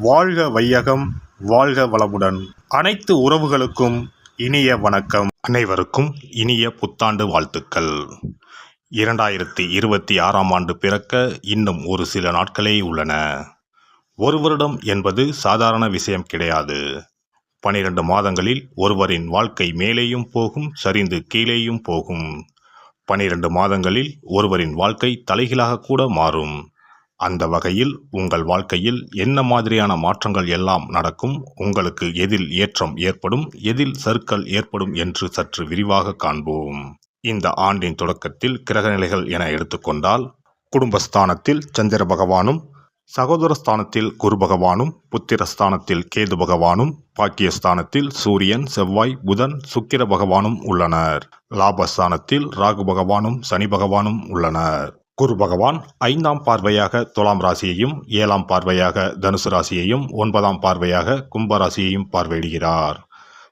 வாழ்க வையகம், வாழ்க வளமுடன். அனைத்து உறவுகளுக்கும் இனிய வணக்கம். அனைவருக்கும் இனிய புத்தாண்டு வாழ்த்துக்கள். 2026ஆம் ஆண்டு பிறக்க இன்னும் ஒரு சில நாட்களே உள்ளன. ஒரு வருடம் என்பது சாதாரண விஷயம் கிடையாது. 12 மாதங்களில் ஒருவரின் வாழ்க்கை மேலேயும் போகும், சரிந்து கீழேயும் போகும். 12 மாதங்களில் ஒருவரின் வாழ்க்கை தலைகீழாக கூட மாறும். அந்த வகையில் உங்கள் வாழ்க்கையில் என்ன மாதிரியான மாற்றங்கள் எல்லாம் நடக்கும், உங்களுக்கு எதில் ஏற்றம் ஏற்படும், எதில் சறுக்கல் ஏற்படும் என்று சற்று விரிவாக காண்போம். இந்த ஆண்டின் தொடக்கத்தில் கிரகநிலைகள் என எடுத்துக்கொண்டால், குடும்பஸ்தானத்தில் சந்திர பகவானும், சகோதரஸ்தானத்தில் குரு பகவானும், புத்திரஸ்தானத்தில் கேது பகவானும், பாக்கியஸ்தானத்தில் சூரியன், செவ்வாய், புதன், சுக்கிர பகவானும் உள்ளனர். லாபஸ்தானத்தில் ராகு பகவானும், சனி பகவானும் உள்ளனர். குரு பகவான் 5ஆம் பார்வையாக துலாம் ராசியையும், 7ஆம் பார்வையாக தனுசு ராசியையும், 9ஆம் பார்வையாக கும்பராசியையும் பார்வையிடுகிறார்.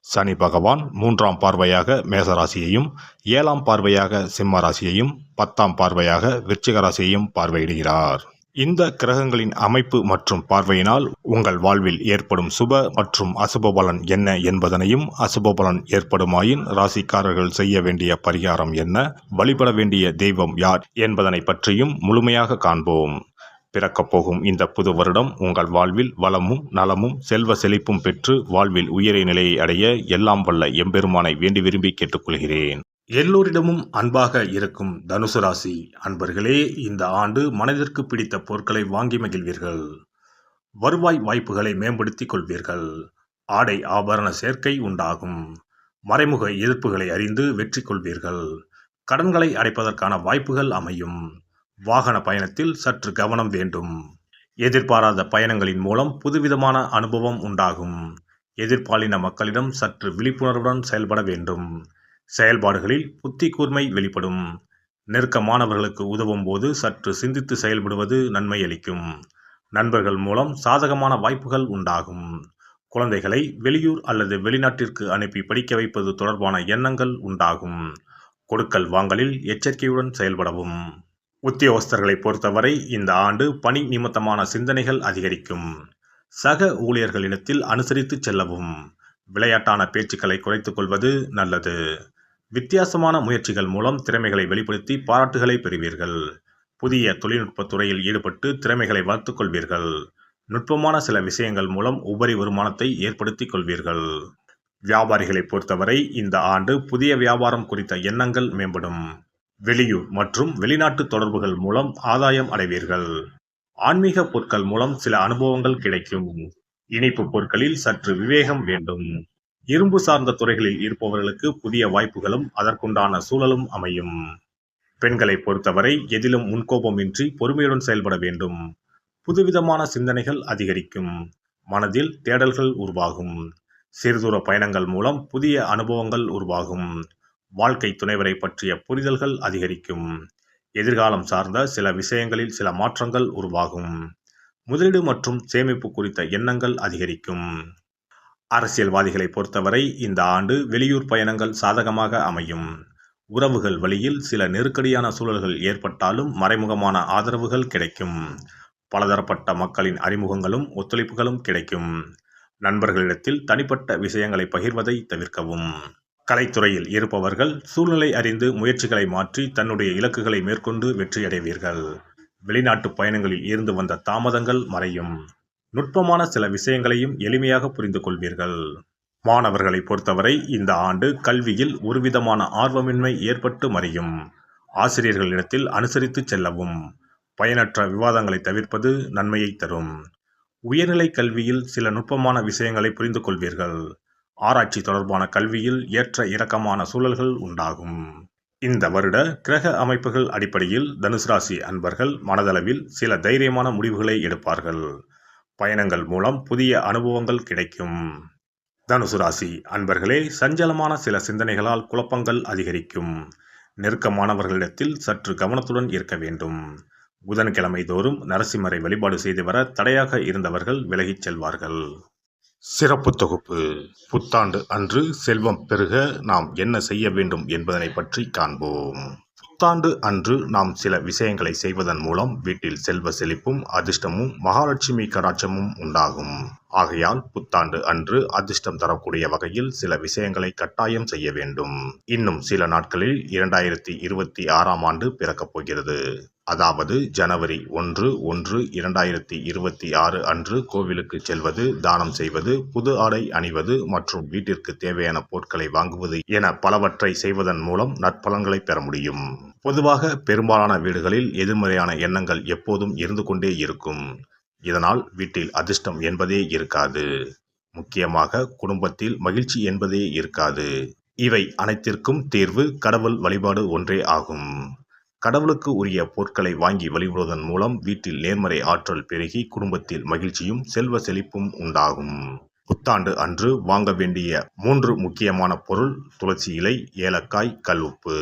சனி பகவான் 3ஆம் பார்வையாக மேசராசியையும், 7ஆம் பார்வையாக சிம்ம ராசியையும், 10ஆம் பார்வையாக விருச்சிக ராசியையும் பார்வையிடுகிறார். இந்த கிரகங்களின் அமைப்பு மற்றும் பார்வையினால் உங்கள் வாழ்வில் ஏற்படும் சுப மற்றும் அசுப பலன் என்ன என்பதனையும், அசுப பலன் ஏற்படுமாயின் ராசிக்காரர்கள் செய்ய வேண்டிய பரிகாரம் என்ன, வழிபட வேண்டிய தெய்வம் யார் என்பதனை பற்றியும் முழுமையாக காண்போம். பிறக்கப் போகும் இந்த புது வருடம் உங்கள் வாழ்வில் வளமும் நலமும் செல்வ செழிப்பும் பெற்று வாழ்வில் உயரிய நிலையை அடைய எல்லாம் வல்ல எம்பெருமானை வேண்டி விரும்பி கேட்டுக்கொள்கிறேன். எல்லோரிடமும் அன்பாக இருக்கும் தனுசு ராசி அன்பர்களே, இந்த ஆண்டு மனதிற்கு பிடித்த பொருட்களை வாங்கி மகிழ்வீர்கள். வருவாய் வாய்ப்புகளை மேம்படுத்திக் கொள்வீர்கள். ஆடை ஆபரண சேர்க்கை உண்டாகும். மறைமுக எதிர்ப்புகளை அறிந்து வெற்றி கொள்வீர்கள். கடன்களை அடைப்பதற்கான வாய்ப்புகள் அமையும். வாகன பயணத்தில் சற்று கவனம் வேண்டும். எதிர்பாராத பயணங்களின் மூலம் புதுவிதமான அனுபவம் உண்டாகும். எதிர்பாலின மக்களிடம் சற்று விழிப்புணர்வுடன் செயல்பட வேண்டும். செயல்பாடுகளில் புத்தி கூர்மை வெளிப்படும். நெருக்கமானவர்களுக்கு உதவும் போது சற்று சிந்தித்து செயல்படுவது நன்மை அளிக்கும். நண்பர்கள் மூலம் சாதகமான வாய்ப்புகள் உண்டாகும். குழந்தைகளை வெளியூர் அல்லது வெளிநாட்டிற்கு அனுப்பி படிக்க வைப்பது தொடர்பான எண்ணங்கள் உண்டாகும். கொடுக்கல் வாங்கலில் எச்சரிக்கையுடன் செயல்படவும். உத்தியோகஸ்தர்களை பொறுத்தவரை இந்த ஆண்டு பணி நிமித்தமான சிந்தனைகள் அதிகரிக்கும். சக ஊழியர்களிடத்தில் அனுசரித்து செல்லவும். விளையாட்டான பேச்சுக்களை குறைத்துக் கொள்வது நல்லது. வித்தியாசமான முயற்சிகள் மூலம் திறமைகளை வெளிப்படுத்தி பாராட்டுகளை பெறுவீர்கள். புதிய தொழில்நுட்பத் துறையில் ஈடுபட்டு திறமைகளை வளர்த்துக் கொள்வீர்கள். நுட்பமான சில விஷயங்கள் மூலம் உபரி வருமானத்தை ஏற்படுத்திக் கொள்வீர்கள். வியாபாரிகளை பொறுத்தவரை இந்த ஆண்டு புதிய வியாபாரம் குறித்த எண்ணங்கள் மேம்படும். வெளியூர் மற்றும் வெளிநாட்டு தொடர்புகள் மூலம் ஆதாயம் அடைவீர்கள். ஆன்மீக பொருட்கள் மூலம் சில அனுபவங்கள் கிடைக்கும். இனிப்பு பொருட்களில் சற்று விவேகம் வேண்டும். இரும்பு சார்ந்த துறைகளில் இருப்பவர்களுக்கு புதிய வாய்ப்புகளும் அதற்குண்டான சூழலும் அமையும். பெண்களை பொறுத்தவரை எதிலும் முன்கோபமின்றி பொறுமையுடன் செயல்பட வேண்டும். புதுவிதமான சிந்தனைகள் அதிகரிக்கும். மனதில் தேடல்கள் உருவாகும். சிறுதூர பயணங்கள் மூலம் புதிய அனுபவங்கள் உருவாகும். வாழ்க்கை துணைவரை பற்றிய புரிதல்கள் அதிகரிக்கும். எதிர்காலம் சார்ந்த சில விஷயங்களில் சில மாற்றங்கள் உருவாகும். முதலீடு மற்றும் சேமிப்பு குறித்த எண்ணங்கள் அதிகரிக்கும். அரசியல்வாதிகளை பொறுத்தவரை இந்த ஆண்டு வெளியூர் பயணங்கள் சாதகமாக அமையும். உறவுகள் வழியில் சில நெருக்கடியான சூழல்கள் ஏற்பட்டாலும் மறைமுகமான ஆதரவுகள் கிடைக்கும். பலதரப்பட்ட மக்களின் அறிமுகங்களும் ஒத்துழைப்புகளும் கிடைக்கும். நண்பர்களிடத்தில் தனிப்பட்ட விஷயங்களை பகிர்வதை தவிர்க்கவும். கலைத்துறையில் இருப்பவர்கள் சூழ்நிலை அறிந்து முயற்சிகளை மாற்றி தன்னுடைய இலக்குகளை மேற்கொண்டு வெற்றியடைவீர்கள். வெளிநாட்டு பயணங்களில் இருந்து வந்த தாமதங்கள் மறையும். நுட்பமான சில விஷயங்களையும் எளிமையாக புரிந்து கொள்வீர்கள். மாணவர்களை பொறுத்தவரை இந்த ஆண்டு கல்வியில் ஒருவிதமான ஆர்வமின்மை ஏற்பட்டு மறையும். ஆசிரியர்களிடத்தில் அனுசரித்து செல்லவும். பயனற்ற விவாதங்களை தவிர்ப்பது நன்மையை தரும். உயர்நிலை கல்வியில் சில நுட்பமான விஷயங்களை புரிந்து கொள்வீர்கள். ஆராய்ச்சி தொடர்பான கல்வியில் ஏற்ற இறக்கமான சூழல்கள் உண்டாகும். இந்த வருட கிரக அமைப்புகள் அடிப்படையில் தனுசு ராசி அன்பர்கள் மனதளவில் சில தைரியமான முடிவுகளை எடுப்பார்கள். பயணங்கள் மூலம் புதிய அனுபவங்கள் கிடைக்கும். தனுசு ராசி அன்பர்களே, சஞ்சலமான சில சிந்தனைகளால் குழப்பங்கள் அதிகரிக்கும். நெருக்கமானவர்களிடத்தில் சற்று கவனத்துடன் இருக்க வேண்டும். புதன்கிழமை தோறும் நரசிம்மரை வழிபாடு செய்து வர தடையாக இருந்தவர்கள் விலகிச் செல்வார்கள். சிறப்பு தொகுப்பு. புத்தாண்டு அன்று செல்வம் பெருக நாம் என்ன செய்ய வேண்டும் என்பதனை பற்றி காண்போம். புத்தாண்டு அன்று நாம் சில விஷயங்களை செய்வதன் மூலம் வீட்டில் செல்வ செழிப்பும் அதிர்ஷ்டமும் மகாலட்சுமி கடாட்சமும் உண்டாகும். ஆகையால் புத்தாண்டு அன்று அதிர்ஷ்டம் தரக்கூடிய வகையில் சில விஷயங்களை கட்டாயம் செய்ய வேண்டும். இன்னும் சில நாட்களில் 2026ஆம் ஆண்டு பிறக்கப் போகிறது. அதாவது ஜனவரி 1/1/2026 அன்று கோவிலுக்கு செல்வது, தானம் செய்வது, புது ஆடை அணிவது மற்றும் வீட்டிற்கு தேவையான பொருட்களை வாங்குவது என பலவற்றை செய்வதன் மூலம் நற்பலன்களை பெற முடியும். பொதுவாக பெரும்பாலான வீடுகளில் எதிர்மறையான எண்ணங்கள் எப்போதும் இருந்து கொண்டே இருக்கும். இதனால் வீட்டில் அதிர்ஷ்டம் என்பதே இருக்காது. முக்கியமாக குடும்பத்தில் மகிழ்ச்சி என்பதே இருக்காது. இவை அனைத்திற்கும் தீர்வு கடவுள் வழிபாடு ஒன்றே ஆகும். கடவுளுக்கு உரிய பொருட்களை வாங்கி வழிபடுவதன் மூலம் வீட்டில் நேர்மறை ஆற்றல் பெருகி குடும்பத்தில் மகிழ்ச்சியும் செல்வ செழிப்பும் உண்டாகும். புத்தாண்டு அன்று வாங்க வேண்டிய 3 முக்கியமான பொருள்: துளசி இலை, ஏலக்காய், கல்உப்பு.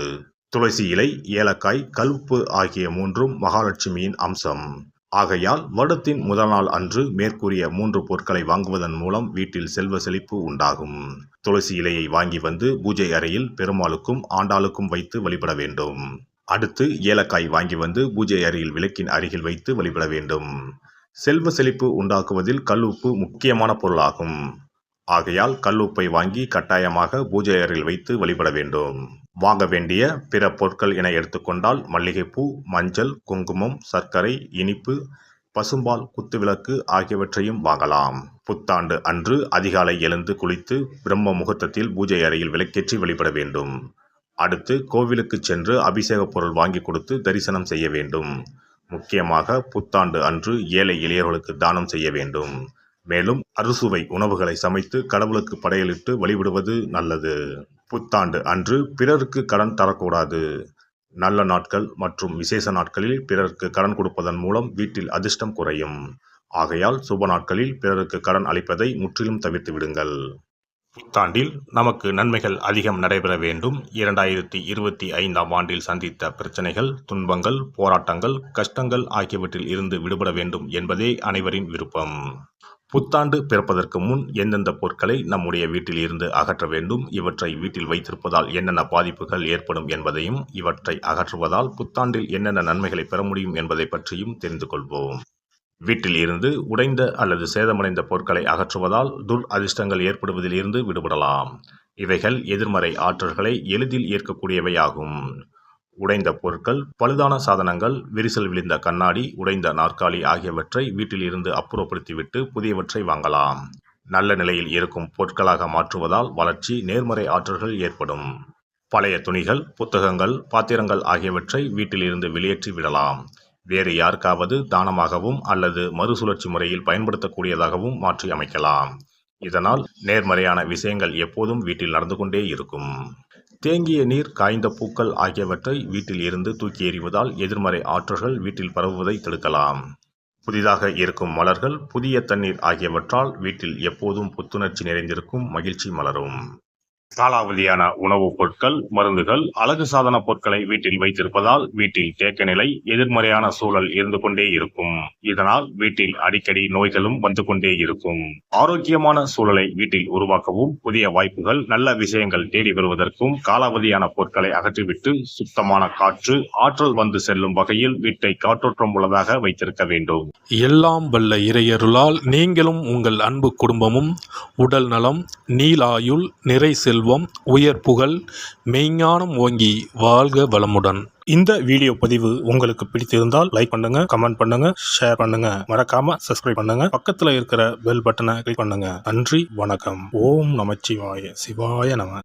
துளசி இலை, ஏலக்காய், கல்உப்பு ஆகிய 3ம் மகாலட்சுமியின் அம்சம். ஆகையால் வருடத்தின் முதல் நாள் அன்று மேற்கூறிய 3 பொருட்களை வாங்குவதன் மூலம் வீட்டில் செல்வ செழிப்பு உண்டாகும். துளசி இலையை வாங்கி வந்து பூஜை அறையில் பெருமாளுக்கும் ஆண்டாளுக்கும் வைத்து வழிபட வேண்டும். அடுத்து ஏலக்காய் வாங்கி வந்து பூஜை அறையில் விளக்கின் அருகில் வைத்து வழிபட வேண்டும். செல்வ செழிப்பு உண்டாக்குவதில் கல்உப்பு முக்கியமான பொருளாகும். ஆகையால் கல்உப்பை வாங்கி கட்டாயமாக பூஜை அறையில் வைத்து வழிபட வேண்டும். வாங்க வேண்டிய பிற பொருட்கள் என எடுத்துக்கொண்டால் மல்லிகைப்பூ, மஞ்சள், குங்குமம், சர்க்கரை, இனிப்பு, பசும்பால், குத்துவிளக்கு ஆகியவற்றையும் வாங்கலாம். புத்தாண்டு அன்று அதிகாலை எழுந்து குளித்து பிரம்ம முகூர்த்தத்தில் பூஜை அறையில் விளக்கேற்றி வழிபட வேண்டும். அடுத்து கோவிலுக்கு சென்று அபிஷேக பொருள் வாங்கி கொடுத்து தரிசனம் செய்ய வேண்டும். முக்கியமாக புத்தாண்டு அன்று ஏழை எளியவர்களுக்கு தானம் செய்ய வேண்டும். மேலும் அறுசுவை உணவுகளை சமைத்து கடவுளுக்கு படையலிட்டு வழிபடுவது நல்லது. புத்தாண்டு அன்று பிறருக்கு கடன் தரக்கூடாது. நல்ல நாட்கள் மற்றும் விசேஷ நாட்களில் பிறருக்கு கடன் கொடுப்பதன் மூலம் வீட்டில் அதிர்ஷ்டம் குறையும். ஆகையால் சுப நாட்களில் பிறருக்கு கடன் அளிப்பதை முற்றிலும் தவிர்த்து விடுங்கள். புத்தாண்டில் நமக்கு நன்மைகள் அதிகம் நடைபெற வேண்டும். 2025ஆம் ஆண்டில் சந்தித்த பிரச்சனைகள், துன்பங்கள், போராட்டங்கள், கஷ்டங்கள் ஆகியவற்றில் இருந்து விடுபட வேண்டும் என்பதே அனைவரின் விருப்பம். புத்தாண்டு பிறப்பதற்கு முன் எந்தெந்த பொருட்களை நம்முடைய வீட்டில் இருந்து அகற்ற வேண்டும், இவற்றை வீட்டில் வைத்திருப்பதால் என்னென்ன பாதிப்புகள் ஏற்படும் என்பதையும், இவற்றை அகற்றுவதால் புத்தாண்டில் என்னென்ன நன்மைகளை பெற முடியும் என்பதை பற்றியும் தெரிந்து கொள்வோம். வீட்டில் இருந்து உடைந்த அல்லது சேதமடைந்த பொருட்களை அகற்றுவதால் அதிர்ஷ்டங்கள் ஏற்படுவதில் இருந்து விடுபடலாம். இவைகள் எதிர்மறை ஆற்றல்களை எளிதில் ஏற்கக்கூடியவையாகும். உடைந்த பொருட்கள், பழுதான சாதனங்கள், விரிசல் விழுந்த கண்ணாடி, உடைந்த நாற்காலி ஆகியவற்றை வீட்டில் இருந்து அப்புறப்படுத்திவிட்டு புதியவற்றை வாங்கலாம். நல்ல நிலையில் இருக்கும் பொருட்களாக மாற்றுவதால் வளர்ச்சி, நேர்மறை ஆற்றல்கள் ஏற்படும். பழைய துணிகள், புத்தகங்கள், பாத்திரங்கள் ஆகியவற்றை வீட்டில் இருந்து வெளியேற்றி விடலாம். வேறு யாருக்காவது தானமாகவும் அல்லது மறுசுழற்சி முறையில் பயன்படுத்தக்கூடியதாகவும் மாற்றி அமைக்கலாம். இதனால் நேர்மறையான விஷயங்கள் எப்போதும் வீட்டில் நடந்து கொண்டே இருக்கும். தேங்கிய நீர், காய்ந்த பூக்கள் ஆகியவற்றை வீட்டில் இருந்து தூக்கி எறிவதால் எதிர்மறை ஆற்றல்கள் வீட்டில் பரவுவதை தடுக்கலாம். புதிதாக இருக்கும் மலர்கள், புதிய தண்ணீர் ஆகியவற்றால் வீட்டில் எப்போதும் புத்துணர்ச்சி நிறைந்திருக்கும், மகிழ்ச்சி மலரும். காலாவதியான உணவுப் பொருட்கள், மருந்துகள், அழகு சாதன பொருட்களை வீட்டில் வைத்திருப்பதால் வீட்டில் தேக்க நிலை, எதிர்மறையான சூழல் இருந்து கொண்டே இருக்கும். இதனால் வீட்டில் அடிக்கடி நோய்களும் வந்து கொண்டே இருக்கும். ஆரோக்கியமான சூழலை வீட்டில் உருவாக்கவும், புதிய வாய்ப்புகள், நல்ல விஷயங்கள் தேடி வருவதற்கும் காலாவதியான பொருட்களை அகற்றிவிட்டு சுத்தமான காற்று, ஆற்றல் வந்து செல்லும் வகையில் வீட்டை காற்றோட்டம் உள்ளதாக வைத்திருக்க வேண்டும். எல்லாம் வல்ல இறையருளால் நீங்களும் உங்கள் அன்பு குடும்பமும் உடல் நலம், நீலாயுள், நிறை செல்வம், உயர் புகழ், மெய்ஞானம் ஓங்கி வாழ்க வளமுடன். இந்த வீடியோ பதிவு உங்களுக்கு பிடித்திருந்தால் லைக் பண்ணுங்க, கமெண்ட் பண்ணுங்க, ஷேர் பண்ணுங்க, மறக்காம சப்ஸ்கிரைப் பண்ணுங்க, பக்கத்துல இருக்கிற பெல் பட்டனை கிளிக் பண்ணுங்க. நன்றி, வணக்கம். ஓம் நமச்சிவாய. சிவாய நம.